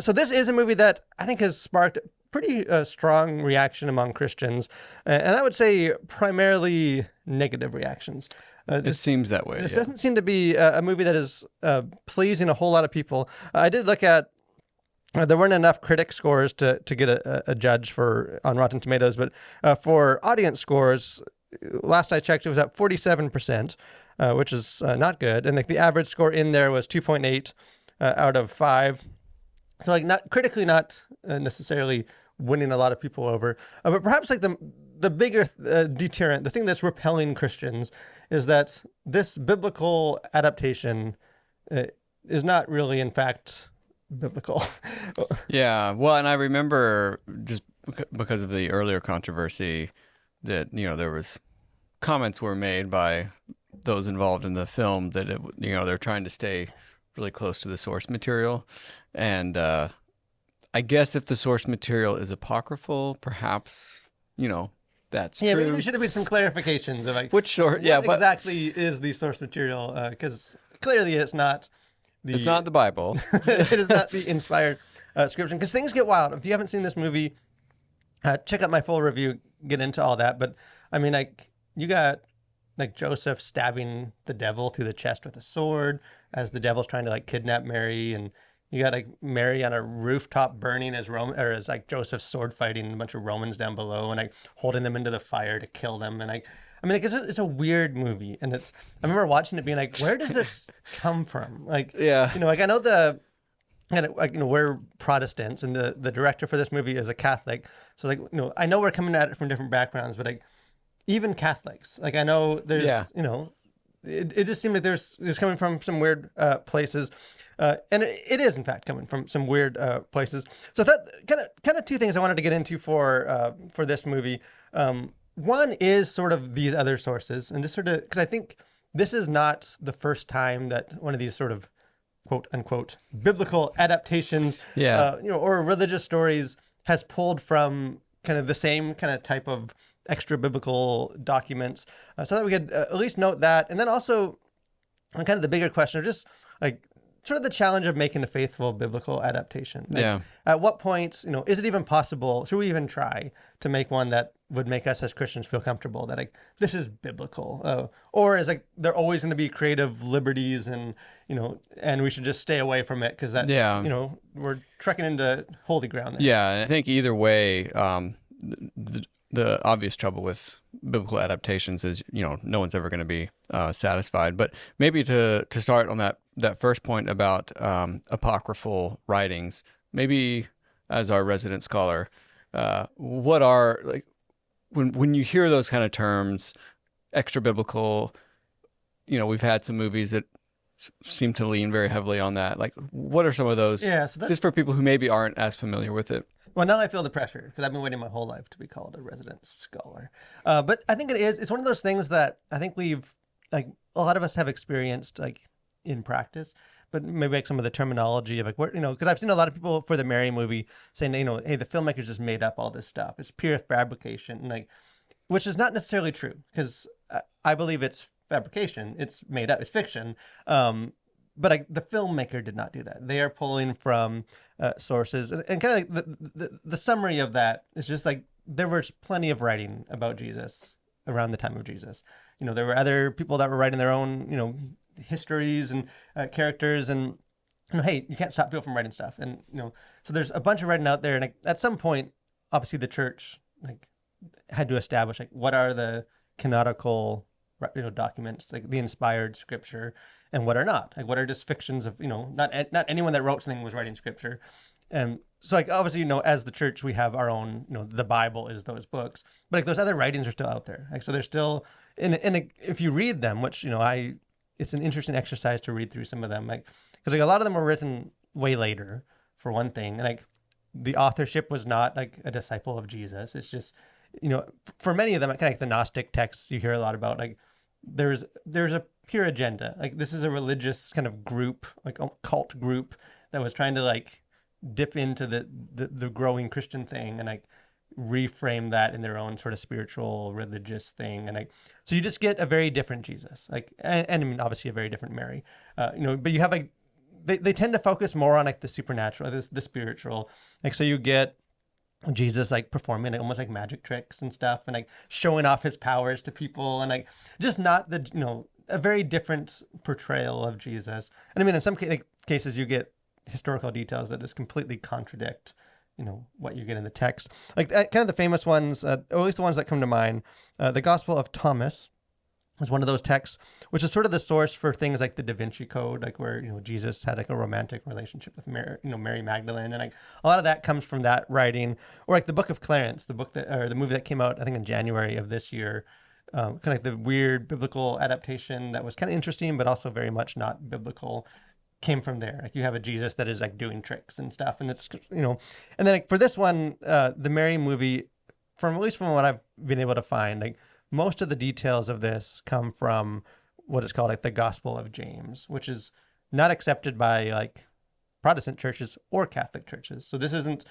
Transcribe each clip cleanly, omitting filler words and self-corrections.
So this is a movie that I think has sparked pretty strong reaction among Christians, and I would say primarily negative reactions. It This seems that way, this yeah. doesn't seem to be a movie that is pleasing a whole lot of people. I did look at. There weren't enough critic scores to get a judge for on Rotten Tomatoes, but for audience scores, last I checked, it was at 47%, which is not good. And like the average score in there was 2.8 out of 5. So like not critically, not necessarily winning a lot of people over, but perhaps like the bigger deterrent, the thing that's repelling Christians, is that this biblical adaptation uh, is not really, in fact, biblical. Yeah, well, and I remember just because of the earlier controversy that, there was comments were made by those involved in the film that they're trying to stay really close to the source material. And I guess if the source material is apocryphal, perhaps, that's Yeah, maybe true. there should have been some clarifications of like Which source? Yeah, what but exactly is the source material, because clearly it's not it's not the Bible. it is not the inspired scripture. Because things get wild. If you haven't seen this movie, check out my full review. Get into all that. But I mean, like you got like Joseph stabbing the devil through the chest with a sword as the devil's trying to like kidnap Mary, and you got like Mary on a rooftop burning as as like Joseph's sword fighting a bunch of Romans down below and like holding them into the fire to kill them. And like, I mean, like it's a weird movie, and I remember watching it being like, where does this come from? Like, Yeah. like I know like we're Protestants, and the director for this movie is a Catholic, so like I know we're coming at it from different backgrounds, but like even Catholics, like I know there's Yeah. it just seemed like there's coming from some weird places, and it is in fact coming from some weird places. So that kind of two things I wanted to get into for this movie. One is sort of these other sources, and just sort of because I think this is not the first time that one of these sort of quote unquote biblical adaptations, Yeah. or religious stories has pulled from kind of the same kind of type of extra biblical documents, so that we could at least note that. And then also kind of the bigger question of just like sort of the challenge of making a faithful biblical adaptation. Like, Yeah. at what point, is it even possible? Should we even try to make one that would make us as Christians feel comfortable that like this is biblical, or is like there always going to be creative liberties and and we should just stay away from it because that's Yeah. we're trekking into holy ground there. Yeah, and I think either way, the obvious trouble with biblical adaptations is no one's ever going to be satisfied. But maybe to start on that first point about apocryphal writings, maybe as our resident scholar, what are like when you hear those kind of terms, extra biblical, we've had some movies that seem to lean very heavily on that. Like, what are some of those? Yeah, so just for people who maybe aren't as familiar with it. Well, now I feel the pressure because I've been waiting my whole life to be called a resident scholar. But I think it's one of those things that I think like a lot of us have experienced like in practice, but maybe like some of the terminology of like, what, because I've seen a lot of people for the Mary movie saying, hey, the filmmakers just made up all this stuff. It's pure fabrication. And like, which is not necessarily true because I believe it's fabrication. It's made up. It's fiction. But like the filmmaker did not do that. They are pulling from sources, and kind of like the summary of that is just like there was plenty of writing about Jesus around the time of Jesus. There were other people that were writing their own histories and characters, and hey, you can't stop people from writing stuff, and so there's a bunch of writing out there, and like, at some point, obviously the church like had to establish like what are the canonical documents, like the inspired scripture, and what are not, like what are just fictions of not anyone that wrote something was writing scripture. And so like obviously as the church we have our own, the Bible is those books, but like those other writings are still out there, like so they're still if you read them, which it's an interesting exercise to read through some of them, like because like a lot of them were written way later for one thing, and like the authorship was not like a disciple of Jesus. It's just for many of them, kind of like the Gnostic texts you hear a lot about, like there's a pure agenda. Like this is a religious kind of group, like a cult group that was trying to like dip into the growing Christian thing and like reframe that in their own sort of spiritual religious thing. And like so you just get a very different Jesus, like and I mean obviously a very different Mary, but you have like they tend to focus more on like the supernatural, the spiritual. Like, so you get Jesus like performing like, almost like magic tricks and stuff, and like showing off his powers to people, and like just not the a very different portrayal of Jesus. And I mean, in some cases, you get historical details that just completely contradict what you get in the text. Like kind of the famous ones, or at least the ones that come to mind, the Gospel of Thomas is one of those texts, which is sort of the source for things like the Da Vinci Code, like where Jesus had like a romantic relationship with Mary, Mary Magdalene, and like a lot of that comes from that writing. Or like the Book of Clarence, the book that or the movie that came out I think in January of this year, kind of like the weird biblical adaptation that was kind of interesting, but also very much not biblical. Came from there. Like you have a Jesus that is like doing tricks and stuff, and it's and then like for this one, the Mary movie, from at least from what I've been able to find, like most of the details of this come from what is called like the Gospel of James, which is not accepted by like Protestant churches or Catholic churches. So this isn't,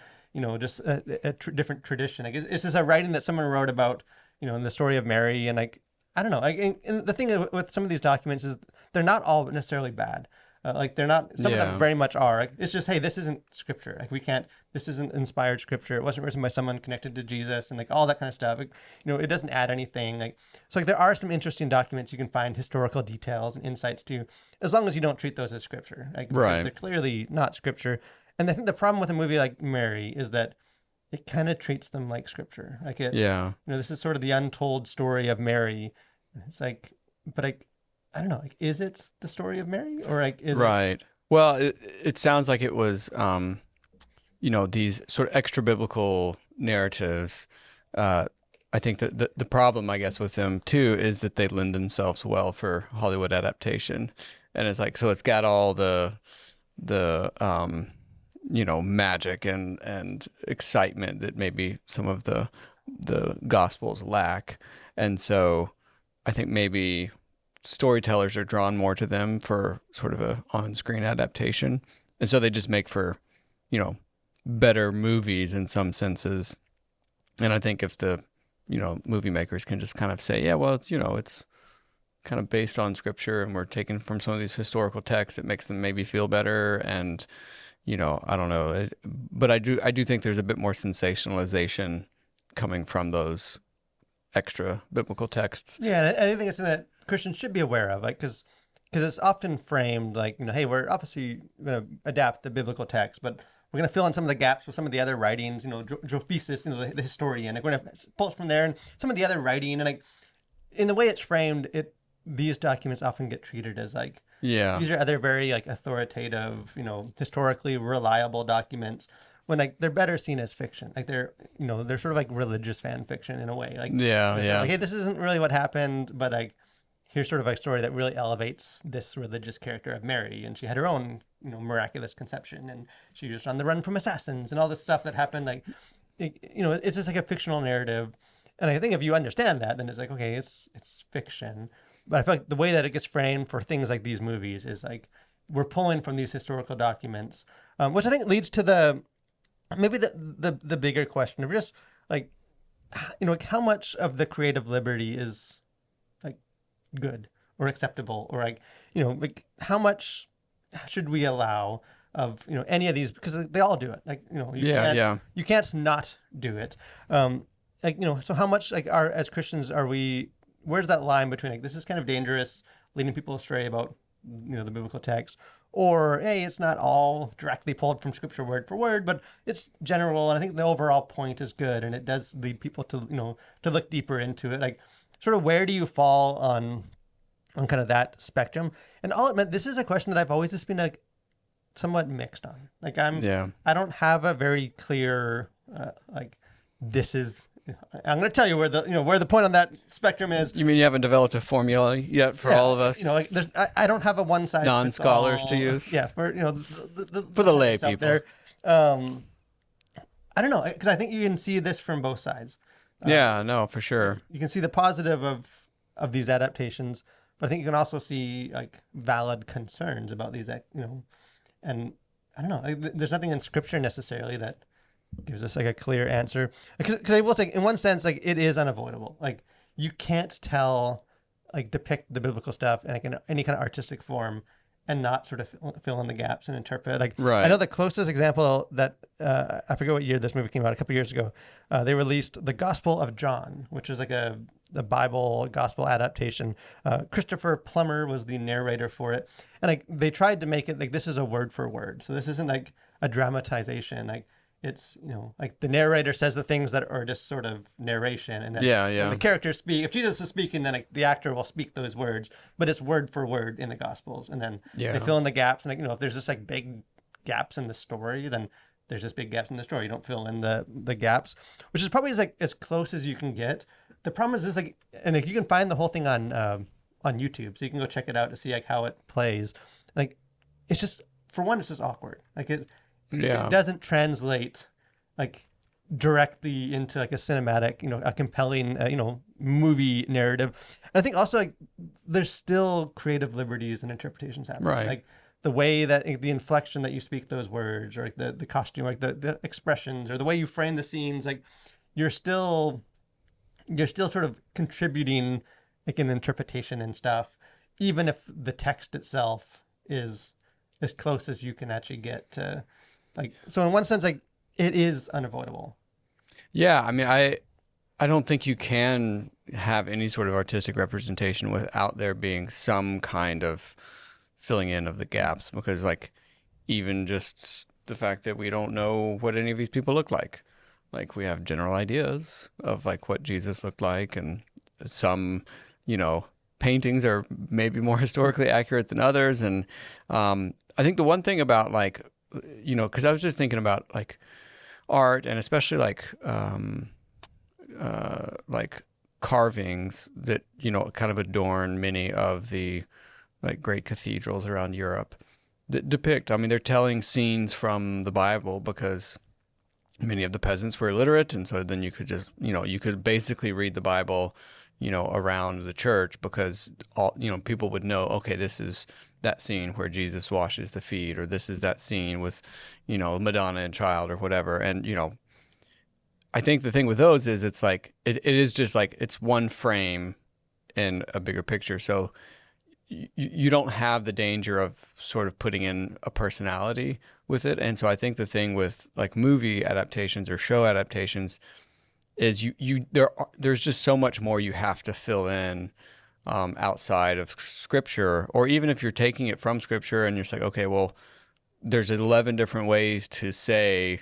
just a different tradition. Like it's just a writing that someone wrote about, in the story of Mary. And like, I don't know. Like, and the thing with some of these documents is they're not all necessarily bad. Like they're not, some of them very much are. Like, it's just, hey, this isn't scripture. Like we can't, this isn't inspired scripture. It wasn't written by someone connected to Jesus and like all that kind of stuff. Like, it doesn't add anything. Like, so like there are some interesting documents you can find historical details and insights to, as long as you don't treat those as scripture. Like, because they're clearly not scripture. And I think the problem with a movie like Mary is that it kind of treats them like scripture. Like it's, this is sort of the untold story of Mary. It's like, but I don't know, like, is it the story of Mary or like, is it? Well, it sounds like it was, these sort of extra biblical narratives. I think that the problem, I guess, with them too is that they lend themselves well for Hollywood adaptation, and it's like so it's got all the magic and excitement that maybe some of the Gospels lack, and so I think maybe storytellers are drawn more to them for sort of a on-screen adaptation, and so they just make for better movies in some senses. And I think if the movie makers can just kind of say, yeah, well, it's kind of based on scripture and we're taking from some of these historical texts, it makes them maybe feel better. And I don't know, but I do think there's a bit more sensationalization coming from those extra biblical texts. Yeah, and I think it's something that Christians should be aware of, like because it's often framed like hey, we're obviously going to adapt the biblical text, but we're going to fill in some of the gaps with some of the other writings. Josephus, the historian, like we're going to pull from there and some of the other writing, and like in the way it's framed, these documents often get treated as like these are other very like authoritative, historically reliable documents, when like they're better seen as fiction. Like they're sort of like religious fan fiction in a way. Like like, hey, this isn't really what happened, but like here's sort of a story that really elevates this religious character of Mary, and she had her own miraculous conception, and she was on the run from assassins and all this stuff that happened. Like it's just like a fictional narrative, and I think if you understand that, then it's like okay, it's fiction. But I feel like the way that it gets framed for things like these movies is like we're pulling from these historical documents, which I think leads to maybe the bigger question of just like how much of the creative liberty is like good or acceptable, or like like how much should we allow of any of these, because they all do it, like you can't not do it, like so how much like as Christians are we, where's that line between like this is kind of dangerous, leading people astray about the biblical text, or hey, it's not all directly pulled from scripture word for word, but it's general, and I think the overall point is good, and it does lead people to to look deeper into it. Like sort of where do you fall on kind of that spectrum? And all it meant, this is a question that I've always just been like somewhat mixed on. Like I don't have a very clear like this is, I'm going to tell you where the where the point on that spectrum is. You mean you haven't developed a formula yet for all of us? Like I don't have a one size non-scholars to use. Yeah, for for the lay people. There. I don't know, because I think you can see this from both sides. No, for sure. You can see the positive of these adaptations, but I think you can also see like valid concerns about these, and I don't know. There's nothing in scripture necessarily that gives us like a clear answer. Because I will say, in one sense, like it is unavoidable. Like you can't depict the biblical stuff in like any kind of artistic form and not sort of fill in the gaps and interpret. Like I Right. know the closest example that I forget what year this movie came out, a couple years ago. They released the Gospel of John, which is like the Bible gospel adaptation. Christopher Plummer was the narrator for it, and like they tried to make it like this is a word for word. So this isn't like a dramatization. Like it's like the narrator says the things that are just sort of narration, and then Yeah, when yeah. the characters speak, if Jesus is speaking, then like, the actor will speak those words, but it's word for word in the Gospels, and then they Yeah. fill in the gaps. And like if there's just like big gaps in the story, then there's just big gaps in the story. You don't fill in the gaps, which is probably just like as close as you can get. The problem is like, and like, you can find the whole thing on YouTube, so you can go check it out to see like how it plays. Like it's just, for one, it's just awkward. Like it Yeah. doesn't translate like directly into like a cinematic, a compelling, movie narrative. And I think also like there's still creative liberties and interpretations happening. Right. Like the way that the inflection that you speak those words, or like the costume, like the expressions, or the way you frame the scenes, like you're still sort of contributing like an interpretation and stuff, even if the text itself is as close as you can actually get to, like, so in one sense, like it is unavoidable. Yeah, I mean, I don't think you can have any sort of artistic representation without there being some kind of filling in of the gaps, because like even just the fact that we don't know what any of these people look like. Like we have general ideas of like what Jesus looked like, and some, you know, paintings are maybe more historically accurate than others. And I think the one thing about like, because I was just thinking about like art, and especially like carvings that kind of adorn many of the like great cathedrals around Europe that depict. I mean, they're telling scenes from the Bible because many of the peasants were illiterate, and so then you could just you could basically read the Bible around the church, because all people would know, okay, this is that scene where Jesus washes the feet, or this is that scene with Madonna and child or whatever. And I think the thing with those is it's like it is just like it's one frame in a bigger picture, so you don't have the danger of sort of putting in a personality with it. And so I think the thing with like movie adaptations or show adaptations is there's just so much more you have to fill in outside of scripture, or even if you're taking it from scripture and you're just like, okay, well, there's 11 different ways to say,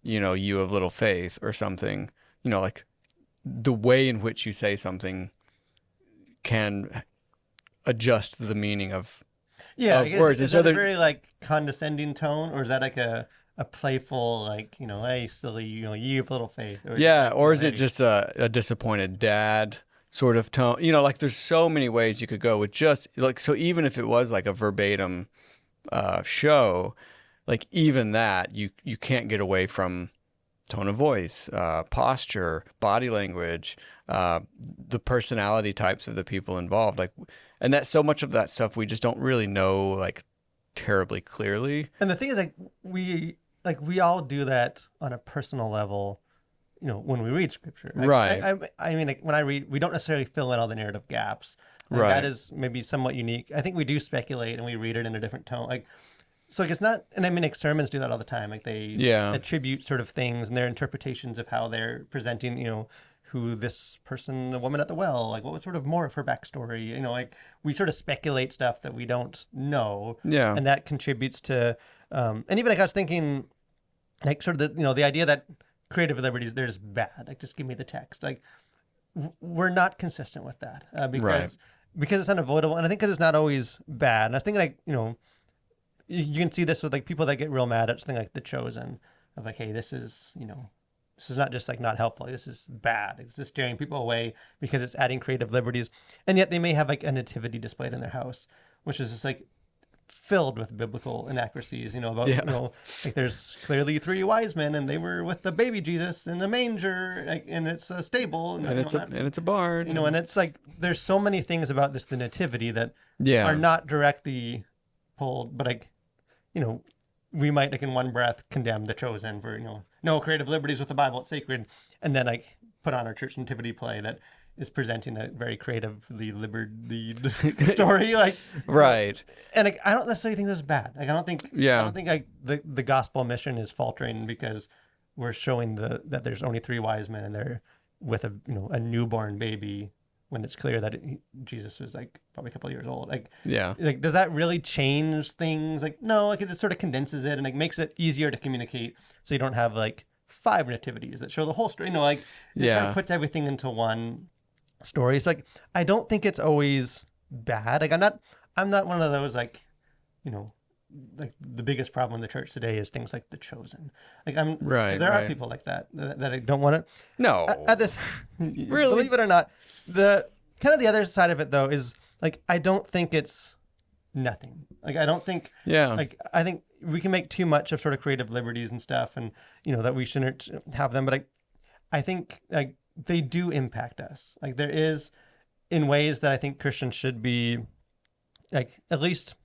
you have little faith or something, like the way in which you say something can adjust the meaning of Yeah, I guess, words. And is so that a there, very like condescending tone, or is that like a playful, like, hey silly, you have little faith, or is it yeah, like, or is it hey, just a disappointed dad sort of tone? Like there's so many ways you could go with just like, so even if it was like a verbatim show, like even that you can't get away from tone of voice, posture, body language, the personality types of the people involved. Like, and that so much of that stuff we just don't really know like terribly clearly. and the thing is, we all do that on a personal level, when we read scripture. Right. I mean, like, when I read, we don't necessarily fill in all the narrative gaps. Like, that Right. is maybe somewhat unique. I think we do speculate and we read it in a different tone. Like, so like it's not, and I mean, like sermons do that all the time. Like they Yeah. attribute sort of things and their interpretations of how they're presenting, who this person, the woman at the well, like what was sort of more of her backstory. Like we sort of speculate stuff that we don't know, Yeah. and that contributes to, and even like I was thinking, like sort of the idea that creative liberties, they're just bad. Like just give me the text. Like we're not consistent with that, Right. because it's unavoidable, and I think because it's not always bad. And I was thinking like you can see this with like people that get real mad at something like The Chosen, of like, hey, this is not just like not helpful. This is bad. It's just steering people away because it's adding creative liberties, and yet they may have like a nativity displayed in their house, which is just like filled with biblical inaccuracies. About Yeah. like there's clearly three wise men and they were with the baby Jesus in the manger, like, and it's a stable, And it's a barn. and it's like there's so many things about the nativity that Yeah. are not directly pulled, but like we might like in one breath condemn The Chosen for no creative liberties with the Bible, it's sacred, and then like put on our church nativity play that is presenting a very creatively liberty story. Like, Right. and like, I don't necessarily think this is bad. Like, I Yeah. don't think like the gospel mission is faltering because we're showing that there's only three wise men and they're with a newborn baby when it's clear that Jesus was like probably a couple of years old. Yeah. Like, does that really change things? Like, no, like it just sort of condenses it and like makes it easier to communicate. So you don't have like five nativities that show the whole story. Like it sort of Yeah. puts everything into one story. So like, I don't think it's always bad. Like I'm not one of those like, you know, like the biggest problem in the church today is things like The Chosen. Like Right. there are Right. people like that I don't want to No. at this Really? believe it or not, the kind of the other side of it though is like I don't think it's nothing. Like I don't think Yeah. like I think we can make too much of sort of creative liberties and stuff and that we shouldn't have them, but I think like they do impact us. Like there is in ways that I think Christians should be like at least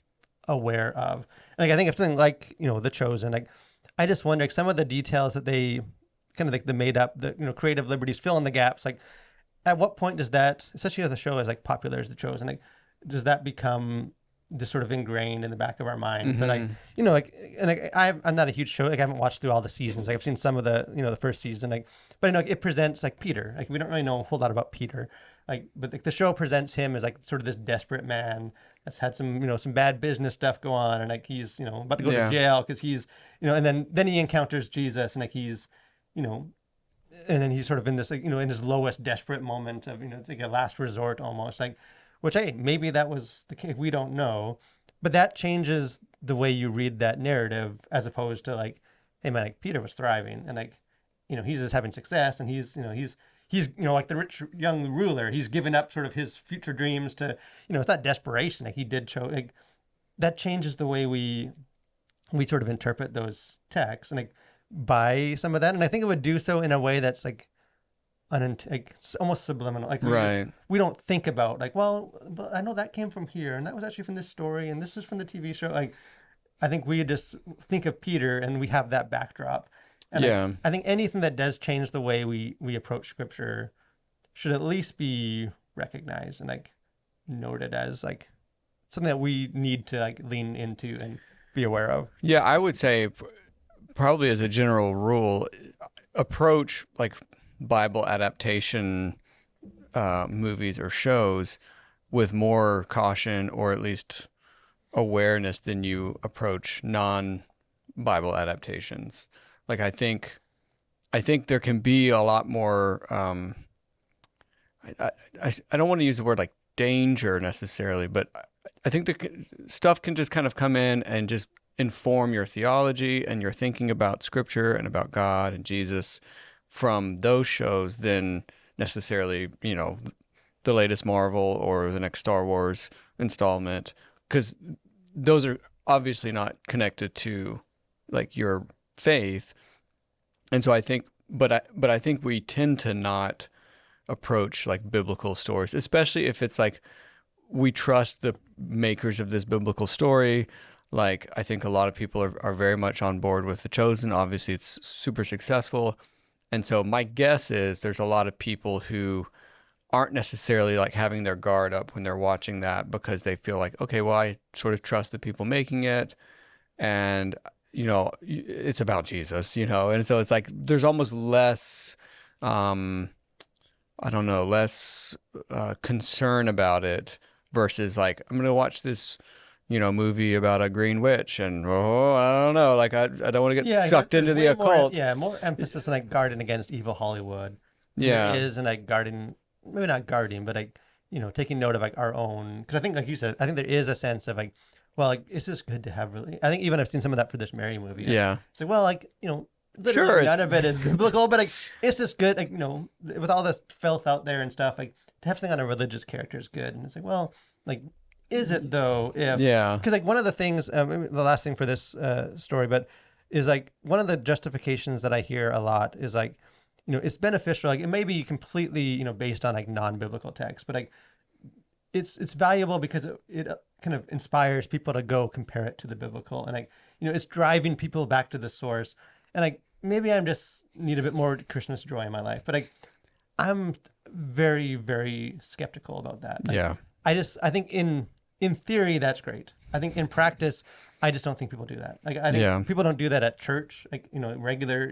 aware of. Like I think if something like The Chosen, like I just wonder like some of the details that they kind of like the made up the creative liberties fill in the gaps. Like at what point does that, especially if the show is like popular as The Chosen, like does that become just sort of ingrained in the back of our minds that like like and like I'm not a huge show, like I haven't watched through all the seasons, like I've seen some of the the first season, like but I know it presents like Peter, like we don't really know a whole lot about Peter, like but like the show presents him as like sort of this desperate man that's had some some bad business stuff go on and like he's about to go Yeah. to jail because he's and then he encounters Jesus and like he's you know and then he's sort of in this like in his lowest desperate moment of like a last resort almost, like which hey maybe that was the case, we don't know, but that changes the way you read that narrative as opposed to like hey man, like Peter was thriving and like he's just having success and he's like the rich young ruler, he's given up sort of his future dreams to it's not desperation, like he did show like that changes the way we sort of interpret those texts and like by some of that, and I think it would do so in a way that's like like almost subliminal. Like Right. we don't think about like, well, but I know that came from here, and that was actually from this story, and this is from the TV show. Like I think we just think of Peter, and we have that backdrop. And Yeah. I think anything that does change the way we approach Scripture should at least be recognized and like noted as like something that we need to like lean into and be aware of. Yeah. I would say probably as a general rule, approach like Bible adaptation movies or shows with more caution or at least awareness than you approach non-Bible adaptations. Like I think there can be a lot more. I don't want to use the word like danger necessarily, but I think the stuff can just kind of come in and just inform your theology and your thinking about Scripture and about God and Jesus from those shows than necessarily the latest Marvel or the next Star Wars installment, because those are obviously not connected to like your faith. And so I think, but I think we tend to not approach like biblical stories, especially if it's like we trust the makers of this biblical story. Like I think a lot of people are very much on board with The Chosen. Obviously, it's super successful. And so my guess is there's a lot of people who aren't necessarily like having their guard up when they're watching that because they feel like, okay, well, I sort of trust the people making it. And, it's about Jesus, and so it's like there's almost less, I don't know, less concern about it versus like, I'm going to watch this, movie about a green witch and, I don't know, like I don't want to get sucked into the occult. More emphasis on like guarding against evil Hollywood. Yeah. There is and like guarding, maybe not guarding, but like, taking note of like our own, because I think like you said, I think there is a sense of like, well, like, it's just good to have really, I think even I've seen some of that for this Mary movie. Yeah. It's like, well, like, literally Sure, none of it is biblical, but like, it's just good, like, with all this filth out there and stuff, like, to have something on a religious character is good. And it's like, well, like, is it though? Yeah. Because like one of the things, the last thing for this story, but is like one of the justifications that I hear a lot is like, it's beneficial. Like it may be completely, based on like non-biblical text, but like it's valuable because it kind of inspires people to go compare it to the biblical, and like it's driving people back to the source. And like maybe I'm just need a bit more Christmas joy in my life, but like I'm very, very skeptical about that. Like, Yeah. I think in theory that's great. I think in practice, I just don't think people do that. Like I think Yeah. people don't do that at church. Like regular.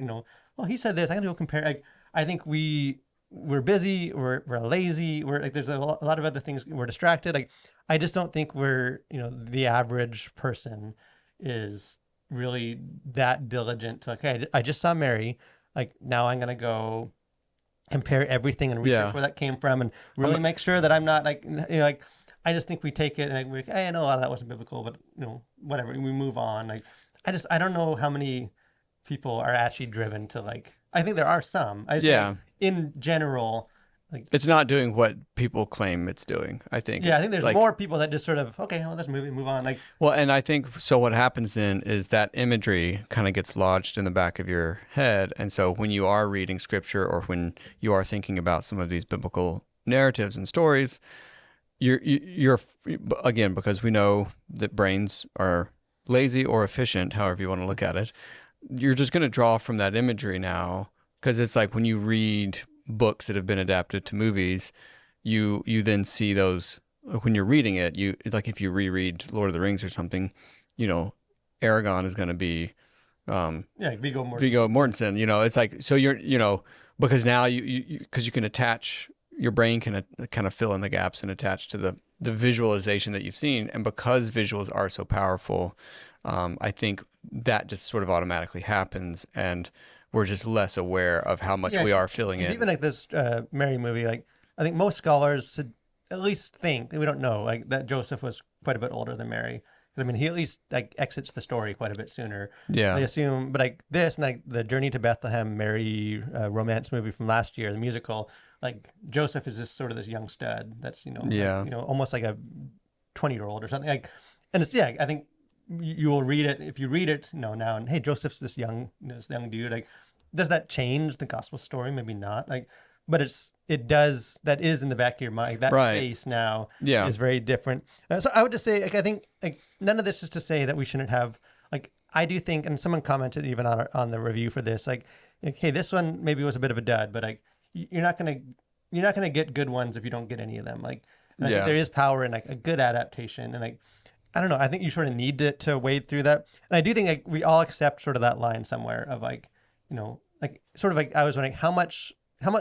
Well, he said this. I'm gonna go compare. Like I think we're busy. We're lazy. We're like there's a lot of other things. We're distracted. Like I just don't think we're the average person is really that diligent to like, hey, I just saw Mary. Like now I'm gonna go compare everything and research Yeah. where that came from and really make sure that I'm not like like I just think we take it and like, hey, I know a lot of that wasn't biblical, but whatever, we move on. Like I don't know how many people are actually driven to like. I think there are some. I just think Yeah. like, in general, like It's not doing what people claim it's doing. I think yeah, I it's think there's like, more people that just sort of okay, well, let's move on. Like well, and I think so. What happens then is that imagery kind of gets lodged in the back of your head. And so when you are reading scripture or when you are thinking about some of these biblical narratives and stories, you're again, because we know that brains are lazy or efficient, however you want to look at it, you're just going to draw from that imagery now. Because it's like when you read books that have been adapted to movies, you then see those when you're reading it. It's like if you reread Lord of the Rings or something, Aragon is going to be yeah, Viggo Mortensen. Viggo Mortensen. It's like so because now because you can attach your brain can kind of fill in the gaps and attach to the visualization that you've seen, and because visuals are so powerful, I think that just sort of automatically happens, and we're just less aware of how much we are filling in. Even like this Mary movie, like I think most scholars at least think we don't know like that Joseph was quite a bit older than Mary. I mean, he at least like exits the story quite a bit sooner. Yeah. They assume, but like this and like the Journey to Bethlehem, Mary romance movie from last year, the musical, like Joseph is this young stud that's Yeah. like, almost like a 20-year-old or something like, and it's I think you will read it if you read it now and hey, Joseph's this young dude. Like, does that change the gospel story? Maybe not. Like, but it does. That is in the back of your mind. That Right. face now Yeah. is very different. So I would just say, like, I think like none of this is to say that we shouldn't have like I do think, and someone commented even on the review for this, like, hey, this one maybe was a bit of a dud, but like you're not gonna get good ones if you don't get any of them. Like, and I think there is power in like a good adaptation, and like I don't know, I think you sort of need to wade through that, and I do think like we all accept sort of that line somewhere of like like sort of like I was wondering how much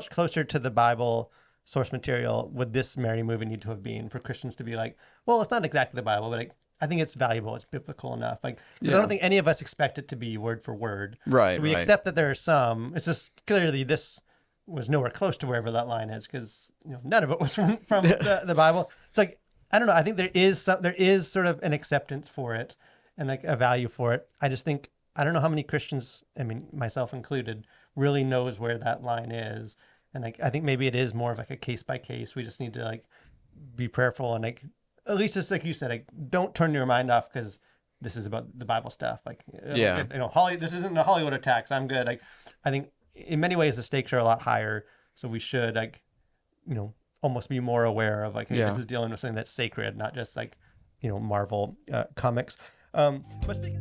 closer to the Bible source material would this Mary movie need to have been for Christians to be like, well, it's not exactly the Bible, but like I think it's valuable, it's biblical enough. Like, because I don't think any of us expect it to be word for word. Right. So we accept that there are some. It's just clearly this was nowhere close to wherever that line is because none of it was from the Bible. It's like I don't know. I think there is sort of an acceptance for it and like a value for it. I just think I don't know how many Christians, I mean myself included, really knows where that line is. And like I think maybe it is more of like a case by case. We just need to like be prayerful and like at least just like you said, like don't turn your mind off because this is about the Bible stuff. Like this isn't a Hollywood attack. So I'm good. Like I think in many ways the stakes are a lot higher. So we should like almost be more aware of like hey, this is dealing with something that's sacred, not just like Marvel comics. But speaking